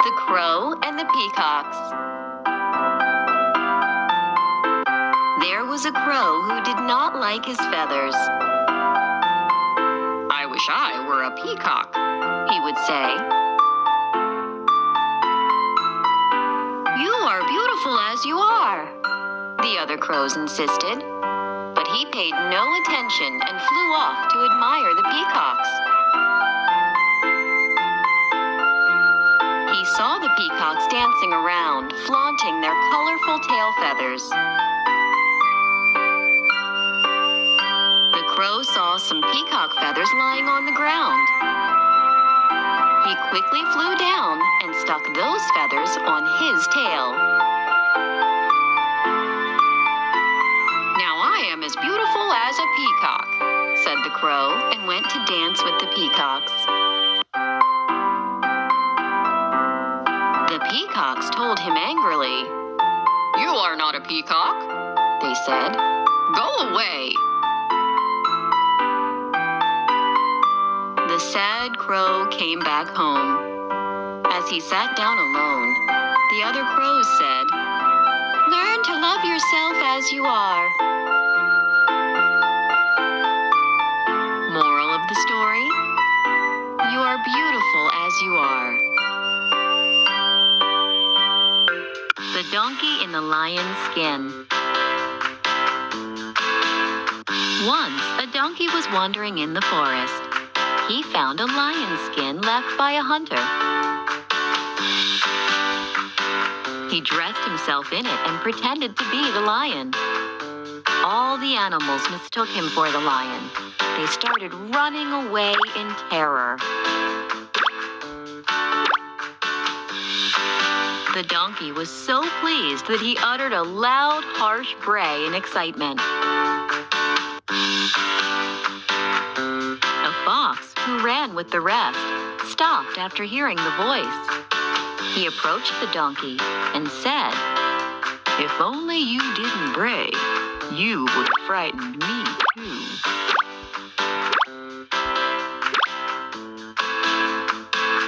The Crow and the Peacocks. There was a crow who did not like his feathers. "I wish I were a peacock," he would say. "You are beautiful as you are," the other crows insisted. But he paid no attention and flew off to admire the peacocks. He saw the peacocks dancing around, flaunting their colorful tail feathers. The crow saw some peacock feathers lying on the ground. He quickly flew down and stuck those feathers on his tail. "Now I am as beautiful as a peacock," said the crow, and went to dance with the peacocks. The peacocks told him angrily. "You are not a peacock," they said. "Go away." The sad crow came back home. As he sat down alone, the other crows said, "Learn to love yourself as you are." Moral of the story: you are beautiful as you are. The Donkey in the Lion's Skin. Once, a donkey was wandering in the forest. He found a lion's skin left by a hunter. He dressed himself in it and pretended to be the lion. All the animals mistook him for the lion. They started running away in terror. The donkey was so pleased that he uttered a loud, harsh bray in excitement. A fox, who ran with the rest, stopped after hearing the voice. He approached the donkey and said, "If only you didn't bray, you would have frightened me too."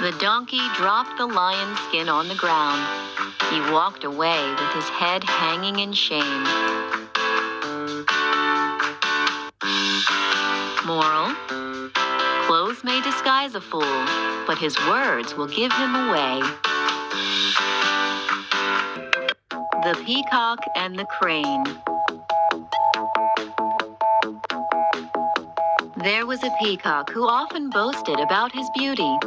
The donkey dropped the lion's skin on the ground. He walked away with his head hanging in shame. Moral: clothes may disguise a fool, but his words will give him away. The Peacock and the Crane. There was a peacock who often boasted about his beauty.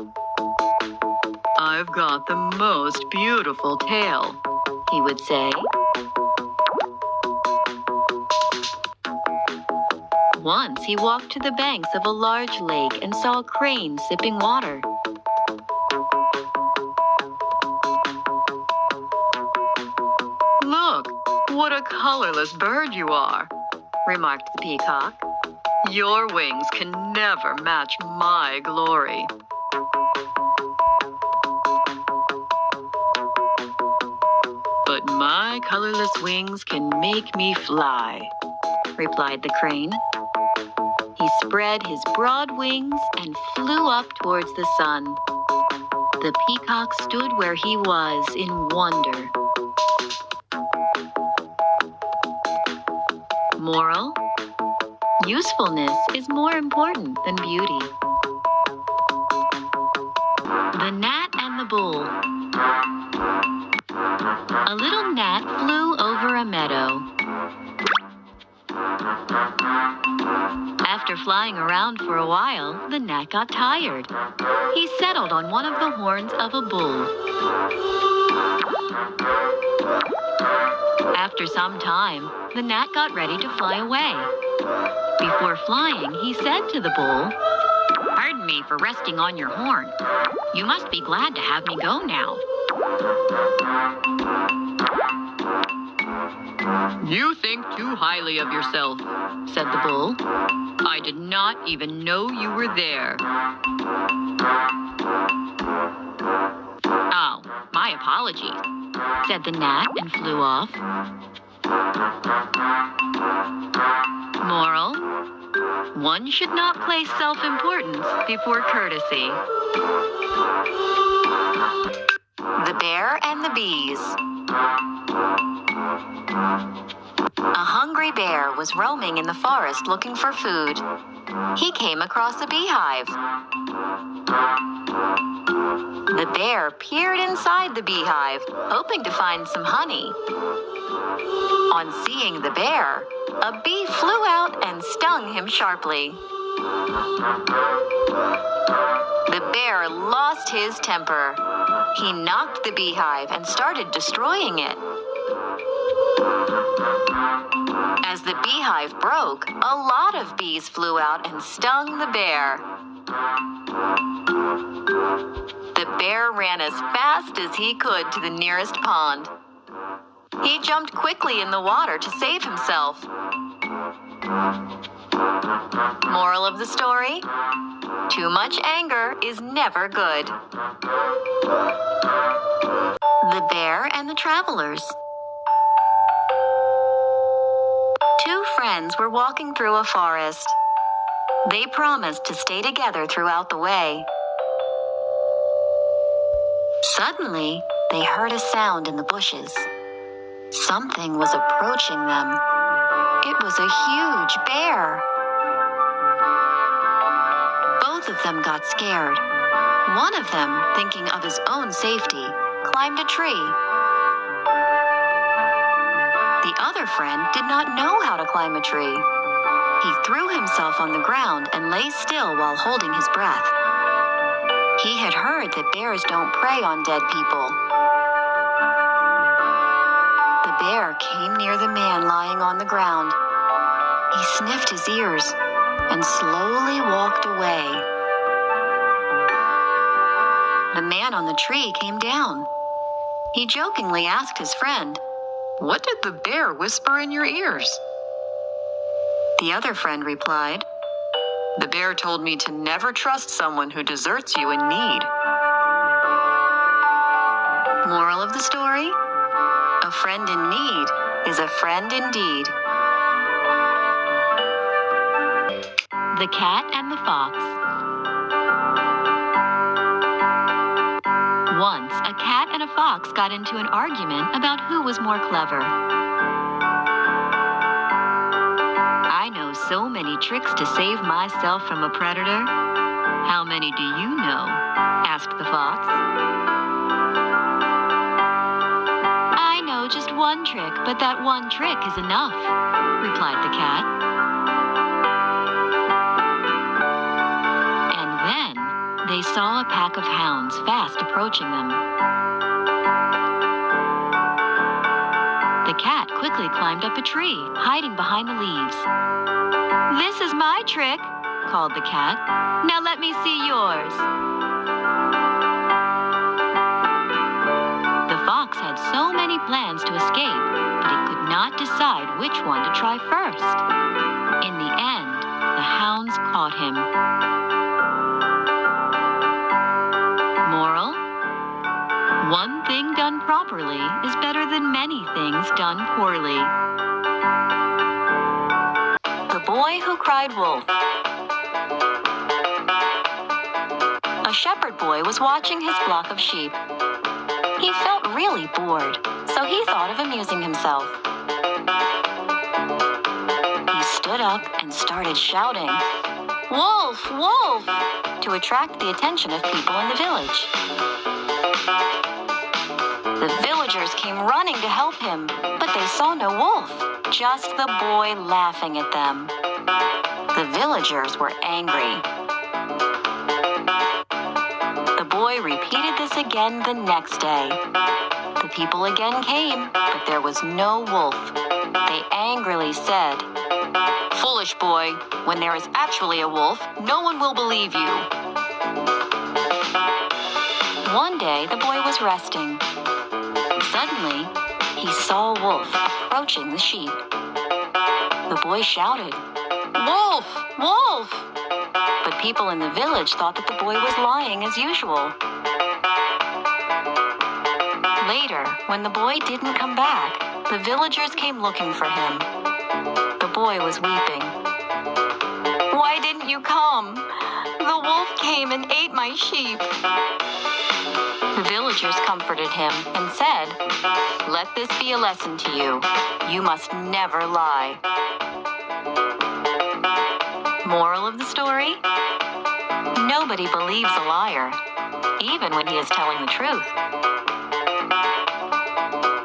"I've got the most beautiful tail," he would say. Once he walked to the banks of a large lake and saw a crane sipping water. "Look, what a colorless bird you are," remarked the peacock. "Your wings can never match my glory." "But my colorless wings can make me fly," replied the crane. He spread his broad wings and flew up towards the sun. The peacock stood where he was in wonder. Moral: usefulness is more important than beauty. The Gnat and the Bull. A little gnat flew over a meadow. After flying around for a while, the gnat got tired. He settled on one of the horns of a bull. After some time, the gnat got ready to fly away. Before flying, he said to the bull, "Pardon me for resting on your horn. You must be glad to have me go now." "You think too highly of yourself," said the bull. "I did not even know you were there." "Oh, my apologies," said the gnat and flew off. Moral: one should not place self-importance before courtesy. Bear and the Bees. A hungry bear was roaming in the forest looking for food. He came across a beehive. The bear peered inside the beehive, hoping to find some honey. On seeing the bear, a bee flew out and stung him sharply. The bear lost his temper. He knocked the beehive and started destroying it. As the beehive broke, a lot of bees flew out and stung the bear. The bear ran as fast as he could to the nearest pond. He jumped quickly in the water to save himself. Moral of the story: too much anger is never good. The Bear and the Travelers. Two friends were walking through a forest. They promised to stay together throughout the way. Suddenly, they heard a sound in the bushes. Something was approaching them. It was a huge bear. Both of them got scared. One of them, thinking of his own safety, climbed a tree. The other friend did not know how to climb a tree. He threw himself on the ground and lay still while holding his breath. He had heard that bears don't prey on dead people. The bear came near the man lying on the ground. He sniffed his ears and slowly walked away. The man on the tree came down. He jokingly asked his friend, "What did the bear whisper in your ears?" The other friend replied, "The bear told me to never trust someone who deserts you in need." Moral of the story: a friend in need is a friend indeed. The Cat and the Fox. Once, a cat and a fox got into an argument about who was more clever. "I know so many tricks to save myself from a predator." "How many do you know?" asked the fox. "I know just one trick, but that one trick is enough," replied the cat. And then they saw a pack of hounds fast approaching them. The cat quickly climbed up a tree, hiding behind the leaves. "This is my trick," called the cat. "Now let me see yours." The fox had so many plans to escape, but he could not decide which one to try first. In the end, the hounds caught him. Moral: one thing done properly is better than many things done poorly. The Boy Who Cried Wolf. A shepherd boy was watching his flock of sheep. He felt really bored, so he thought of amusing himself. He stood up and started shouting, "Wolf! Wolf!" to attract the attention of people in the village. The villagers came running to help him, but they saw no wolf, just the boy laughing at them. The villagers were angry. The boy repeated this again the next day. The people again came, but there was no wolf. They angrily said, "Foolish boy, when there is actually a wolf, no one will believe you." One day, the boy was resting. Suddenly, he saw a wolf approaching the sheep. The boy shouted, "Wolf! Wolf!" But people in the village thought that the boy was lying as usual. Later, when the boy didn't come back, the villagers came looking for him. The boy was weeping. "Why didn't you come? The wolf came and ate my sheep." The villagers comforted him and said, "Let this be a lesson to you. You must never lie." Moral of the story? Nobody believes a liar, even when he is telling the truth.